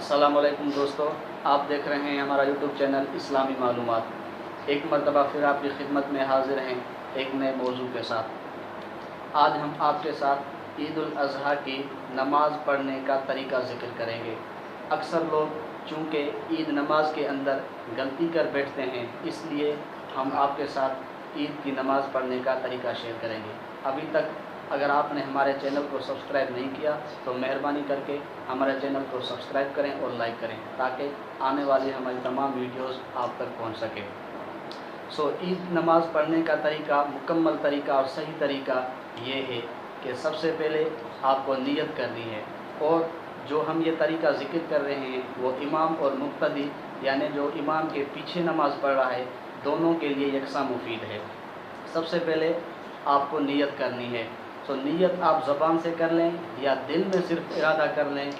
अस्सलाम वालेकुम दोस्तों, आप देख रहे हैं हमारा यूट्यूब चैनल इस्लामी मालूमात। एक मरतबा फिर आपकी खिदमत में हाजिर हैं एक नए मौजू के साथ। आज हम आपके साथ ईद उल अज़हा की नमाज़ पढ़ने का तरीका ज़िक्र करेंगे। अक्सर लोग चूँकि ईद नमाज के अंदर गलती कर बैठते हैं, इसलिए हम आपके साथ ईद की नमाज़ पढ़ने का तरीका शेयर करेंगे। अभी तक अगर आपने हमारे चैनल को सब्सक्राइब नहीं किया तो मेहरबानी करके हमारे चैनल को सब्सक्राइब करें और लाइक करें, ताकि आने वाली हमारी तमाम वीडियोस आप तक पहुंच सके। ईद नमाज़ पढ़ने का तरीका, मुकम्मल तरीका और सही तरीका ये है कि सबसे पहले आपको नियत करनी है। और जो हम ये तरीका ज़िक्र कर रहे हैं वो इमाम और मुक्तदी, यानी जो इमाम के पीछे नमाज़ पढ़ रहा है, दोनों के लिए यकसा मुफीद है। सबसे पहले आपको नियत करनी है। नीयत आप ज़बान से कर लें या दिल में सिर्फ इरादा कर लें,